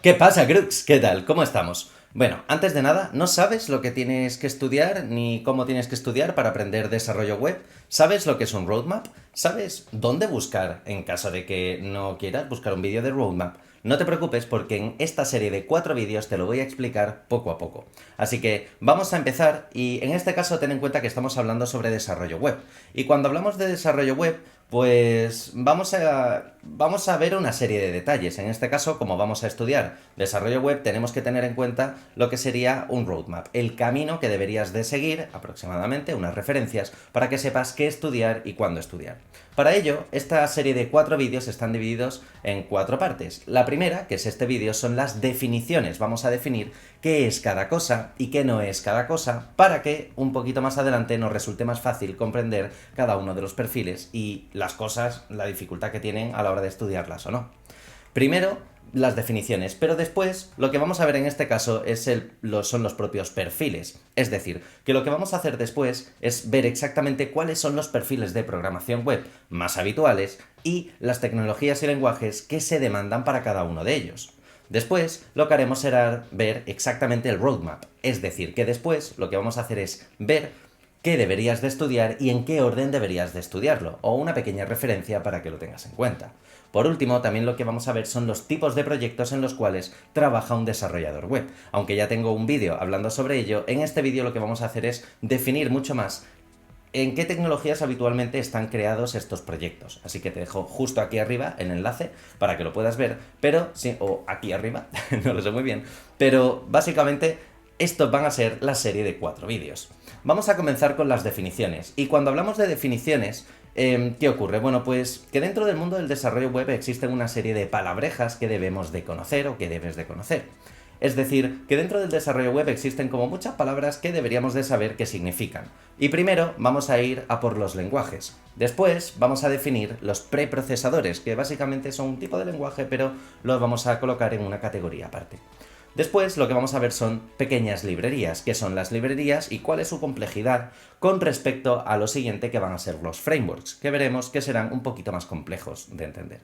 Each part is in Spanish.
¿Qué pasa, Crux? ¿Qué tal? ¿Cómo estamos? Bueno, antes de nada, ¿no sabes lo que tienes que estudiar ni cómo tienes que estudiar para aprender desarrollo web? ¿Sabes lo que es un roadmap? ¿Sabes dónde buscar en caso de que no quieras buscar un vídeo de roadmap? No te preocupes porque en esta serie de 4 vídeos te lo voy a explicar poco a poco. Así que vamos a empezar y en este caso ten en cuenta que estamos hablando sobre desarrollo web. Y cuando hablamos de desarrollo web, pues vamos a ver una serie de detalles. En este caso, como vamos a estudiar desarrollo web, tenemos que tener en cuenta lo que sería un roadmap, el camino que deberías de seguir, aproximadamente, unas referencias, para que sepas qué estudiar y cuándo estudiar. Para ello, esta serie de 4 vídeos están divididos en 4 partes. La primera, que es este vídeo, son las definiciones. Vamos a definir qué es cada cosa y qué no es cada cosa, para que un poquito más adelante nos resulte más fácil comprender cada uno de los perfiles y las cosas, la dificultad que tienen a la hora de estudiarlas o no. Primero, las definiciones, pero después lo que vamos a ver en este caso son los propios perfiles. Es decir, que lo que vamos a hacer después es ver exactamente cuáles son los perfiles de programación web más habituales y las tecnologías y lenguajes que se demandan para cada uno de ellos. Después, lo que haremos será ver exactamente el roadmap, es decir, que después lo que vamos a hacer es ver qué deberías de estudiar y en qué orden deberías de estudiarlo, o una pequeña referencia para que lo tengas en cuenta. Por último, también lo que vamos a ver son los tipos de proyectos en los cuales trabaja un desarrollador web. Aunque ya tengo un vídeo hablando sobre ello, en este vídeo lo que vamos a hacer es definir mucho más en qué tecnologías habitualmente están creados estos proyectos. Así que te dejo justo aquí arriba el enlace para que lo puedas ver, pero sí, o aquí arriba, no lo sé muy bien, pero básicamente estos van a ser la serie de 4 vídeos. Vamos a comenzar con las definiciones. Y cuando hablamos de definiciones, ¿qué ocurre? Bueno, pues que dentro del mundo del desarrollo web existen una serie de palabrejas que debemos de conocer o que debes de conocer. Es decir, que dentro del desarrollo web existen como muchas palabras que deberíamos de saber qué significan. Y primero vamos a ir a por los lenguajes. Después vamos a definir los preprocesadores, que básicamente son un tipo de lenguaje, pero los vamos a colocar en una categoría aparte. Después lo que vamos a ver son pequeñas librerías, qué son las librerías y cuál es su complejidad con respecto a lo siguiente que van a ser los frameworks, que veremos que serán un poquito más complejos de entender.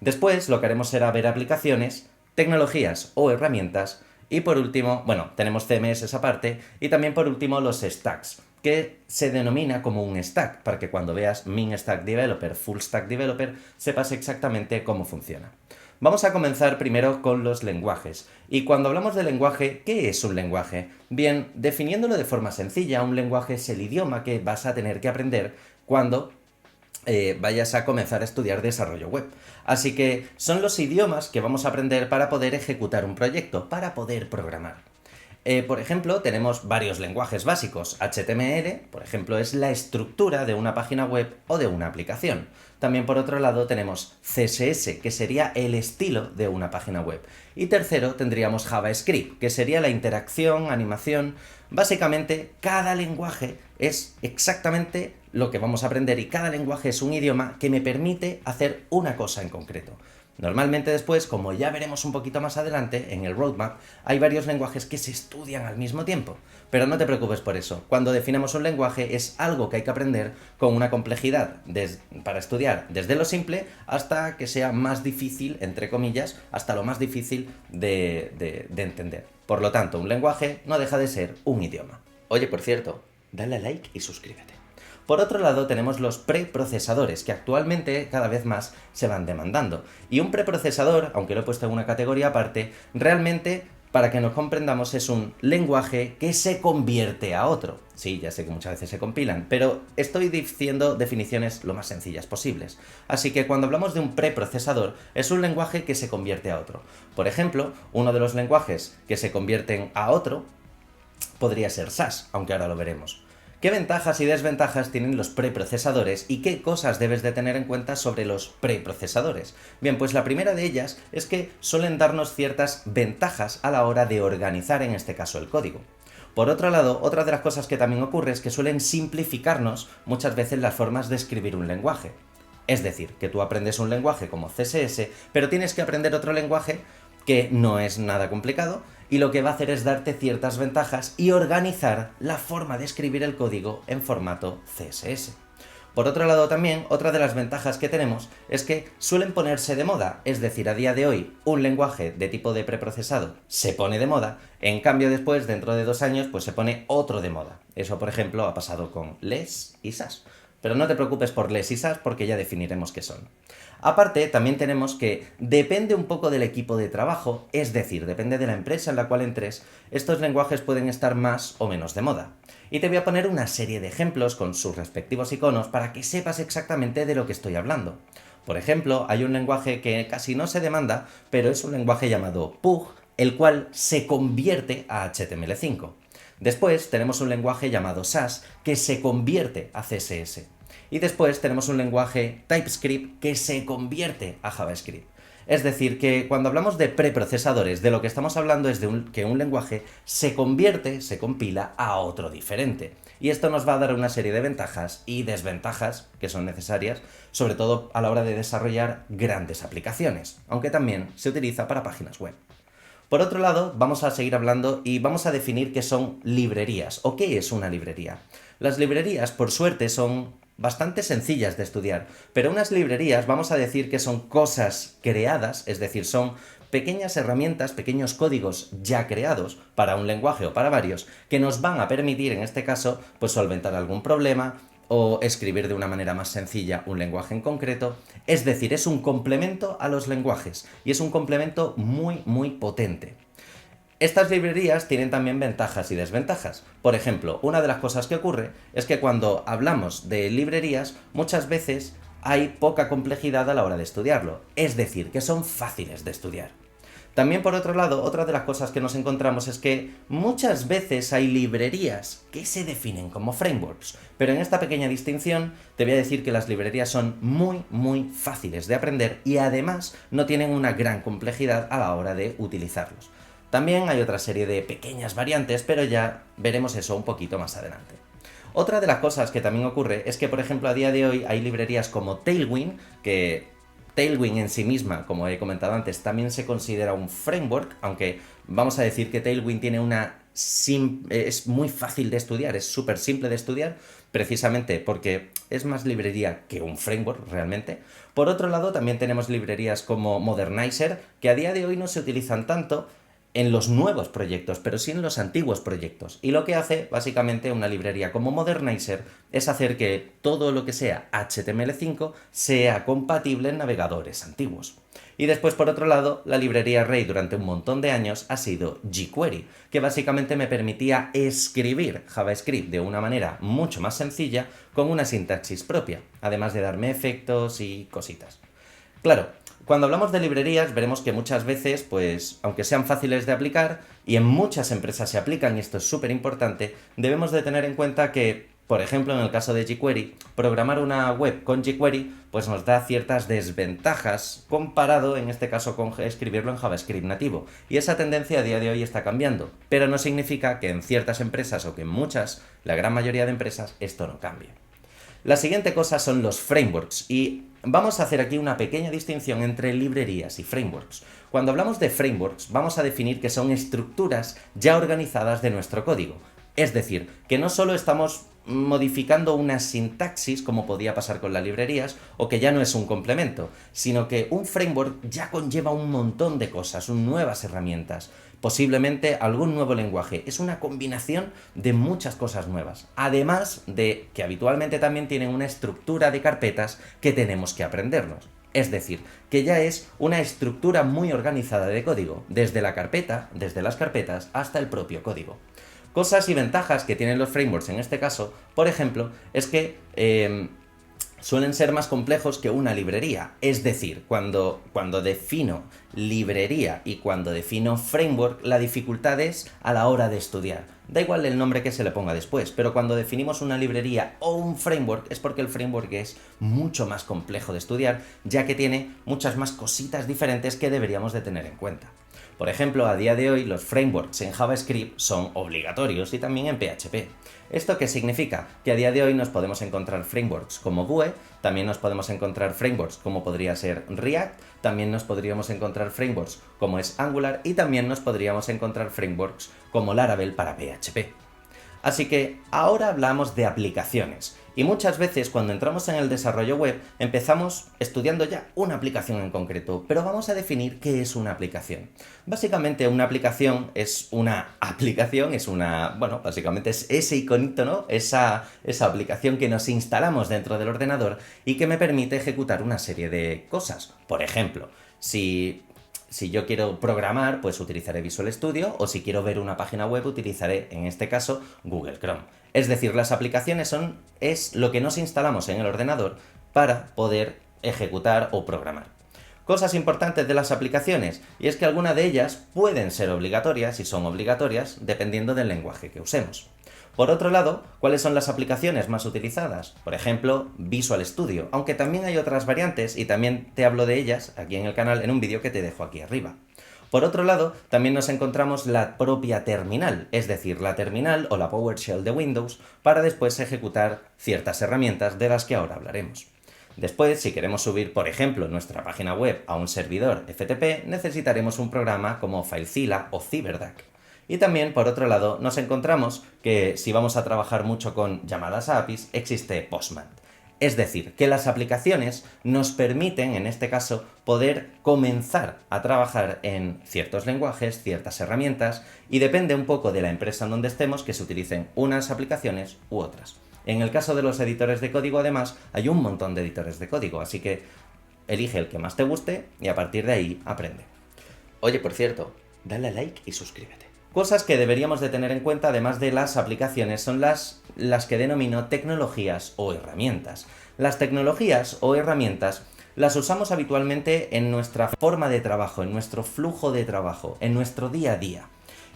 Después lo que haremos será ver aplicaciones, tecnologías o herramientas y por último, bueno, tenemos CMS aparte y también por último los stacks, que se denomina como un stack, para que cuando veas Min Stack Developer, Full Stack Developer, sepas exactamente cómo funciona. Vamos a comenzar primero con los lenguajes. Y cuando hablamos de lenguaje, ¿qué es un lenguaje? Bien, definiéndolo de forma sencilla, un lenguaje es el idioma que vas a tener que aprender cuando vayas a comenzar a estudiar desarrollo web. Así que son los idiomas que vamos a aprender para poder ejecutar un proyecto, para poder programar. Por ejemplo, tenemos varios lenguajes básicos. HTML, por ejemplo, es la estructura de una página web o de una aplicación. También por otro lado tenemos CSS, que sería el estilo de una página web. Y tercero tendríamos JavaScript, que sería la interacción, animación. Básicamente, cada lenguaje es exactamente lo que vamos a aprender y cada lenguaje es un idioma que me permite hacer una cosa en concreto. Normalmente después, como ya veremos un poquito más adelante, en el roadmap, hay varios lenguajes que se estudian al mismo tiempo. Pero no te preocupes por eso. Cuando definamos un lenguaje es algo que hay que aprender con una complejidad para estudiar desde lo simple hasta que sea más difícil, entre comillas, hasta lo más difícil de entender. Por lo tanto, un lenguaje no deja de ser un idioma. Oye, por cierto, dale a like y suscríbete. Por otro lado tenemos los preprocesadores, que actualmente cada vez más se van demandando. Y un preprocesador, aunque lo he puesto en una categoría aparte, realmente, para que nos comprendamos, es un lenguaje que se convierte a otro. Sí, ya sé que muchas veces se compilan, pero estoy diciendo definiciones lo más sencillas posibles. Así que cuando hablamos de un preprocesador, es un lenguaje que se convierte a otro. Por ejemplo, uno de los lenguajes que se convierten a otro podría ser SAS, aunque ahora lo veremos. ¿Qué ventajas y desventajas tienen los preprocesadores y qué cosas debes de tener en cuenta sobre los preprocesadores? Bien, pues la primera de ellas es que suelen darnos ciertas ventajas a la hora de organizar, en este caso, el código. Por otro lado, otra de las cosas que también ocurre es que suelen simplificarnos muchas veces las formas de escribir un lenguaje. Es decir, que tú aprendes un lenguaje como CSS, pero tienes que aprender otro lenguaje que no es nada complicado y lo que va a hacer es darte ciertas ventajas y organizar la forma de escribir el código en formato CSS. Por otro lado también, otra de las ventajas que tenemos es que suelen ponerse de moda, es decir, a día de hoy un lenguaje de tipo de preprocesado se pone de moda, en cambio después, dentro de 2 años, pues se pone otro de moda. Eso, por ejemplo, ha pasado con LESS y SAS. Pero no te preocupes por LESS y SAS porque ya definiremos qué son. Aparte, también tenemos que depende un poco del equipo de trabajo, es decir, depende de la empresa en la cual entres, estos lenguajes pueden estar más o menos de moda. Y te voy a poner una serie de ejemplos con sus respectivos iconos para que sepas exactamente de lo que estoy hablando. Por ejemplo, hay un lenguaje que casi no se demanda, pero es un lenguaje llamado Pug, el cual se convierte a HTML5. Después tenemos un lenguaje llamado SAS que se convierte a CSS. Y después tenemos un lenguaje TypeScript que se convierte a JavaScript. Es decir, que cuando hablamos de preprocesadores, de lo que estamos hablando es de que un lenguaje se convierte, se compila a otro diferente. Y esto nos va a dar una serie de ventajas y desventajas que son necesarias, sobre todo a la hora de desarrollar grandes aplicaciones, aunque también se utiliza para páginas web. Por otro lado, vamos a seguir hablando y vamos a definir qué son librerías o qué es una librería. Las librerías, por suerte, son bastante sencillas de estudiar, pero unas librerías vamos a decir que son cosas creadas, es decir, son pequeñas herramientas, pequeños códigos ya creados para un lenguaje o para varios, que nos van a permitir, en este caso, pues solventar algún problema o escribir de una manera más sencilla un lenguaje en concreto. Es decir, es un complemento a los lenguajes y es un complemento muy potente. Estas librerías tienen también ventajas y desventajas. Por ejemplo, una de las cosas que ocurre es que cuando hablamos de librerías, muchas veces hay poca complejidad a la hora de estudiarlo. Es decir, que son fáciles de estudiar. También, por otro lado, otra de las cosas que nos encontramos es que muchas veces hay librerías que se definen como frameworks, pero en esta pequeña distinción te voy a decir que las librerías son muy fáciles de aprender y además no tienen una gran complejidad a la hora de utilizarlos. También hay otra serie de pequeñas variantes, pero ya veremos eso un poquito más adelante. Otra de las cosas que también ocurre es que, por ejemplo, a día de hoy hay librerías como Tailwind, que Tailwind en sí misma, como he comentado antes, también se considera un framework, aunque vamos a decir que Tailwind tiene es muy fácil de estudiar, es súper simple de estudiar, precisamente porque es más librería que un framework realmente. Por otro lado, también tenemos librerías como Modernizer, que a día de hoy no se utilizan tanto en los nuevos proyectos, pero sí en los antiguos proyectos. Y lo que hace, básicamente, una librería como Modernizer es hacer que todo lo que sea HTML5 sea compatible en navegadores antiguos. Y después, por otro lado, la librería rey durante un montón de años ha sido jQuery, que básicamente me permitía escribir JavaScript de una manera mucho más sencilla con una sintaxis propia, además de darme efectos y cositas. Claro, cuando hablamos de librerías veremos que muchas veces, pues, aunque sean fáciles de aplicar, y en muchas empresas se aplican, y esto es súper importante, debemos de tener en cuenta que, por ejemplo, en el caso de jQuery, programar una web con jQuery, pues nos da ciertas desventajas comparado, en este caso, con escribirlo en JavaScript nativo. Y esa tendencia a día de hoy está cambiando, pero no significa que en ciertas empresas, o que en muchas, la gran mayoría de empresas, esto no cambie. La siguiente cosa son los frameworks y vamos a hacer aquí una pequeña distinción entre librerías y frameworks. Cuando hablamos de frameworks vamos a definir que son estructuras ya organizadas de nuestro código. Es decir, que no solo estamos modificando una sintaxis como podía pasar con las librerías o que ya no es un complemento, sino que un framework ya conlleva un montón de cosas, nuevas herramientas, posiblemente algún nuevo lenguaje. Es una combinación de muchas cosas nuevas, además de que habitualmente también tienen una estructura de carpetas que tenemos que aprendernos. Es decir, que ya es una estructura muy organizada de código, desde la carpeta, desde las carpetas hasta el propio código. Cosas y ventajas que tienen los frameworks en este caso, por ejemplo, es que suelen ser más complejos que una librería. Es decir, cuando defino librería y cuando defino framework, la dificultad es a la hora de estudiar. Da igual el nombre que se le ponga después, pero cuando definimos una librería o un framework es porque el framework es mucho más complejo de estudiar, ya que tiene muchas más cositas diferentes que deberíamos de tener en cuenta. Por ejemplo, a día de hoy los frameworks en JavaScript son obligatorios y también en PHP. ¿Esto qué significa? Que a día de hoy nos podemos encontrar frameworks como Vue, también nos podemos encontrar frameworks como podría ser React, también nos podríamos encontrar frameworks como es Angular y también nos podríamos encontrar frameworks como Laravel para PHP. Así que ahora hablamos de aplicaciones Y muchas veces cuando entramos en el desarrollo web empezamos estudiando ya una aplicación en concreto, pero vamos a definir qué es una aplicación. Básicamente una aplicación es bueno, básicamente es ese iconito, ¿no? Esa aplicación que nos instalamos dentro del ordenador y que me permite ejecutar una serie de cosas. Por ejemplo, si yo quiero programar, pues utilizaré Visual Studio, o si quiero ver una página web, utilizaré, en este caso, Google Chrome. Es decir, las aplicaciones es lo que nos instalamos en el ordenador para poder ejecutar o programar. Cosas importantes de las aplicaciones, y es que algunas de ellas pueden ser obligatorias y son obligatorias dependiendo del lenguaje que usemos. Por otro lado, ¿cuáles son las aplicaciones más utilizadas? Por ejemplo, Visual Studio, aunque también hay otras variantes y también te hablo de ellas aquí en el canal en un vídeo que te dejo aquí arriba. Por otro lado, también nos encontramos la propia terminal, es decir, la terminal o la PowerShell de Windows, para después ejecutar ciertas herramientas de las que ahora hablaremos. Después, si queremos subir, por ejemplo, nuestra página web a un servidor FTP, necesitaremos un programa como FileZilla o CyberDuck. Y también, por otro lado, nos encontramos que si vamos a trabajar mucho con llamadas a APIs, existe Postman. Es decir, que las aplicaciones nos permiten, en este caso, poder comenzar a trabajar en ciertos lenguajes, ciertas herramientas, y depende un poco de la empresa en donde estemos que se utilicen unas aplicaciones u otras. En el caso de los editores de código, además, hay un montón de editores de código, así que elige el que más te guste y a partir de ahí aprende. Oye, por cierto, dale a like y suscríbete. Cosas que deberíamos de tener en cuenta, además de las aplicaciones, son las que denomino tecnologías o herramientas. Las tecnologías o herramientas las usamos habitualmente en nuestra forma de trabajo, en nuestro flujo de trabajo, en nuestro día a día.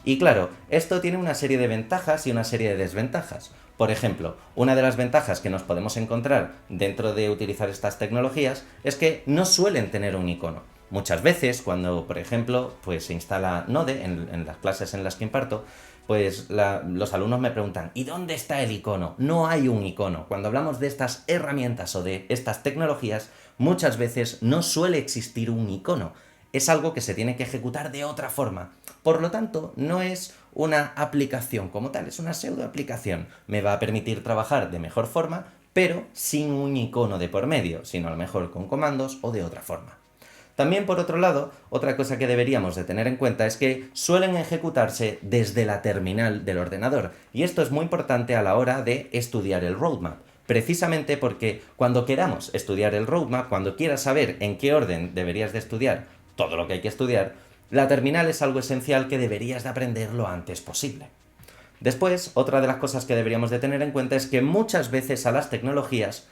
Y claro, esto tiene una serie de ventajas y una serie de desventajas. Por ejemplo, una de las ventajas que nos podemos encontrar dentro de utilizar estas tecnologías es que no suelen tener un icono. Muchas veces, cuando, por ejemplo, pues se instala Node en las clases en las que imparto, pues los alumnos me preguntan, ¿y dónde está el icono? No hay un icono. Cuando hablamos de estas herramientas o de estas tecnologías, muchas veces no suele existir un icono. Es algo que se tiene que ejecutar de otra forma. Por lo tanto, no es una aplicación como tal, es una pseudo aplicación. Me va a permitir trabajar de mejor forma, pero sin un icono de por medio, sino a lo mejor con comandos o de otra forma. También, por otro lado, otra cosa que deberíamos de tener en cuenta es que suelen ejecutarse desde la terminal del ordenador, y esto es muy importante a la hora de estudiar el roadmap. Precisamente porque cuando queramos estudiar el roadmap, cuando quieras saber en qué orden deberías de estudiar todo lo que hay que estudiar, la terminal es algo esencial que deberías de aprender lo antes posible. Después, otra de las cosas que deberíamos de tener en cuenta es que muchas veces a las tecnologías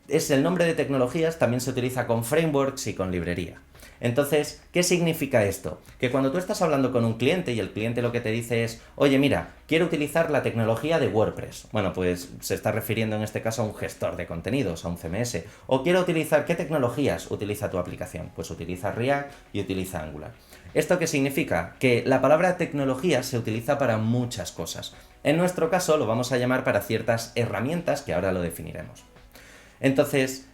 el nombre de tecnologías también se utiliza con frameworks y con librería. Entonces, ¿qué significa esto? Que cuando tú estás hablando con un cliente y el cliente lo que te dice es, oye, mira, quiero utilizar la tecnología de WordPress. Bueno, pues se está refiriendo en este caso a un gestor de contenidos, a un CMS. O quiero utilizar, ¿qué tecnologías utiliza tu aplicación? Pues utiliza React y utiliza Angular. ¿Esto qué significa? Que la palabra tecnología se utiliza para muchas cosas. En nuestro caso lo vamos a llamar para ciertas herramientas que ahora lo definiremos. Entonces,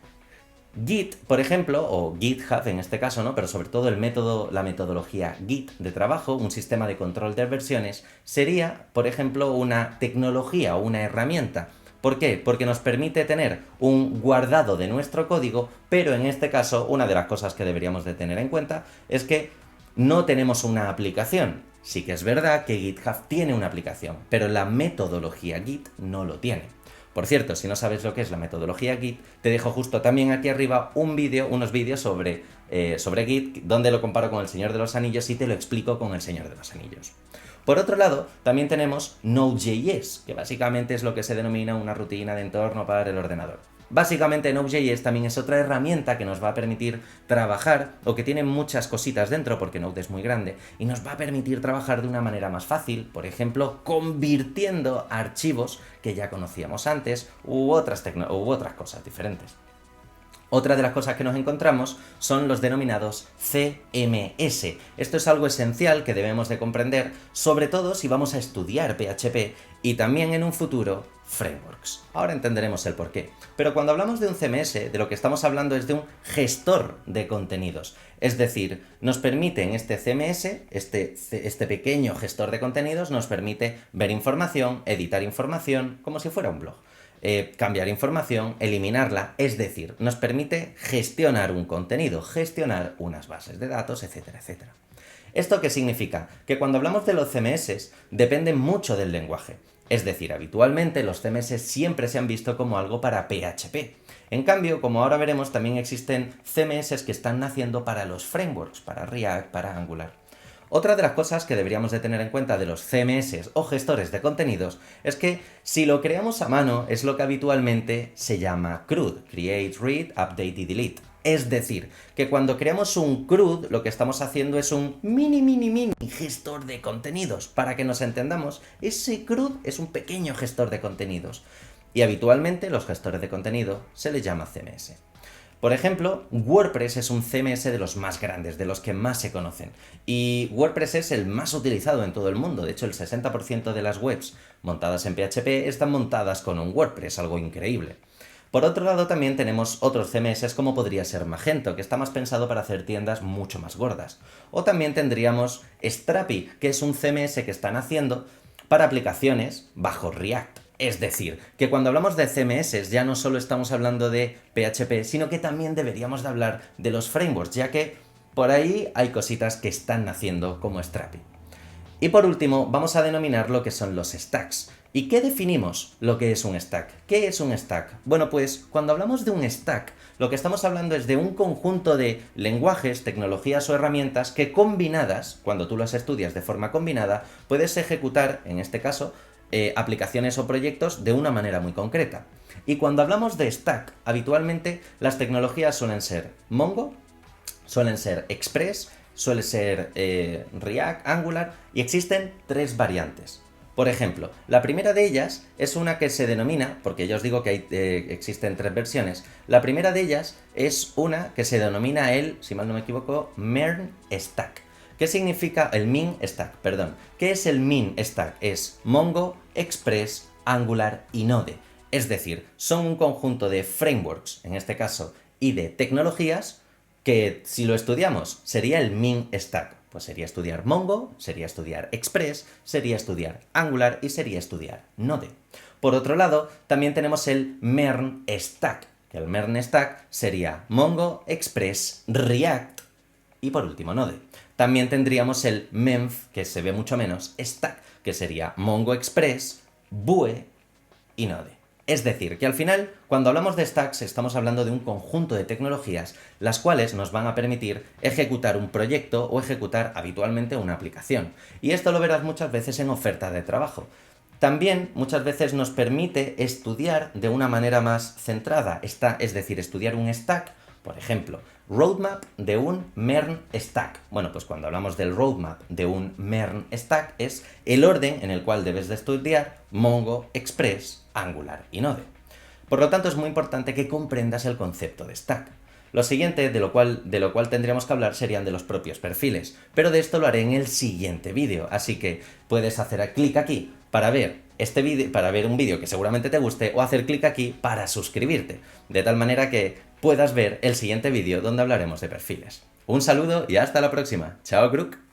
Git, por ejemplo, o GitHub en este caso, ¿no? Pero sobre todo la metodología Git de trabajo, un sistema de control de versiones, sería, por ejemplo, una tecnología o una herramienta. ¿Por qué? Porque nos permite tener un guardado de nuestro código, pero en este caso, una de las cosas que deberíamos de tener en cuenta es que no tenemos una aplicación. Sí que es verdad que GitHub tiene una aplicación, pero la metodología Git no lo tiene. Por cierto, si no sabes lo que es la metodología Git, te dejo justo también aquí arriba unos vídeos sobre Git, donde lo comparo con el Señor de los Anillos y te lo explico con el Señor de los Anillos. Por otro lado, también tenemos Node.js, que básicamente es lo que se denomina una rutina de entorno para el ordenador. Básicamente Node.js también es otra herramienta que nos va a permitir trabajar, o que tiene muchas cositas dentro porque Node es muy grande, y nos va a permitir trabajar de una manera más fácil, por ejemplo, convirtiendo archivos que ya conocíamos antes u otras cosas diferentes. Otra de las cosas que nos encontramos son los denominados CMS. Esto es algo esencial que debemos de comprender, sobre todo si vamos a estudiar PHP y también en un futuro frameworks. Ahora entenderemos el porqué. Pero cuando hablamos de un CMS, de lo que estamos hablando es de un gestor de contenidos. Es decir, nos permite en este CMS, este pequeño gestor de contenidos, nos permite ver información, editar información, como si fuera un blog. cambiar información, eliminarla, es decir, nos permite gestionar un contenido, gestionar unas bases de datos, etcétera, etcétera. ¿Esto qué significa? Que cuando hablamos de los CMS dependen mucho del lenguaje. Es decir, habitualmente los CMS siempre se han visto como algo para PHP. En cambio, como ahora veremos, también existen CMS que están naciendo para los frameworks, para React, para Angular. Otra de las cosas que deberíamos de tener en cuenta de los CMS o gestores de contenidos es que si lo creamos a mano es lo que habitualmente se llama CRUD, Create, Read, Update y Delete. Es decir, que cuando creamos un CRUD lo que estamos haciendo es un mini gestor de contenidos. Para que nos entendamos, ese CRUD es un pequeño gestor de contenidos. Y habitualmente los gestores de contenido se les llama CMS. Por ejemplo, WordPress es un CMS de los más grandes, de los que más se conocen. Y WordPress es el más utilizado en todo el mundo. De hecho, el 60% de las webs montadas en PHP están montadas con un WordPress, algo increíble. Por otro lado, también tenemos otros CMS como podría ser Magento, que está más pensado para hacer tiendas mucho más gordas. O también tendríamos Strapi, que es un CMS que están haciendo para aplicaciones bajo React. Es decir, que cuando hablamos de CMS ya no solo estamos hablando de PHP, sino que también deberíamos de hablar de los frameworks, ya que por ahí hay cositas que están naciendo como Strapi. Y por último, vamos a denominar lo que son los stacks. ¿Y qué definimos lo que es un stack? ¿Qué es un stack? Bueno, pues cuando hablamos de un stack, lo que estamos hablando es de un conjunto de lenguajes, tecnologías o herramientas que combinadas, cuando tú las estudias de forma combinada, puedes ejecutar, en este caso, aplicaciones o proyectos de una manera muy concreta. Y cuando hablamos de stack, habitualmente las tecnologías suelen ser Mongo, suelen ser Express, suele ser React, Angular, y existen tres variantes. Por ejemplo, la primera de ellas es una que se denomina, porque ya os digo que existen tres versiones, la primera de ellas es una que se denomina si mal no me equivoco, MERN Stack. ¿Qué significa el Min Stack? Perdón. ¿Qué es el Min Stack? Es Mongo, Express, Angular y Node. Es decir, son un conjunto de frameworks, en este caso, y de tecnologías que si lo estudiamos sería el Min Stack. Pues sería estudiar Mongo, sería estudiar Express, sería estudiar Angular y sería estudiar Node. Por otro lado, también tenemos el MERN Stack, que el MERN Stack sería Mongo, Express, React y por último Node. También tendríamos el MENF, que se ve mucho menos, Stack, que sería Mongo Express, Vue y Node. Es decir, que al final, cuando hablamos de stacks, estamos hablando de un conjunto de tecnologías, las cuales nos van a permitir ejecutar un proyecto o ejecutar habitualmente una aplicación. Y esto lo verás muchas veces en oferta de trabajo. También muchas veces nos permite estudiar de una manera más centrada, es decir, estudiar un stack. Por ejemplo, roadmap de un MERN stack. Bueno, pues cuando hablamos del roadmap de un MERN stack es el orden en el cual debes de estudiar Mongo, Express, Angular y Node. Por lo tanto, es muy importante que comprendas el concepto de stack. Lo siguiente de lo cual tendríamos que hablar serían de los propios perfiles, pero de esto lo haré en el siguiente vídeo, así que puedes hacer clic aquí para ver un vídeo que seguramente te guste o hacer clic aquí para suscribirte, de tal manera que puedas ver el siguiente vídeo donde hablaremos de perfiles. Un saludo y hasta la próxima. Chao, Crook.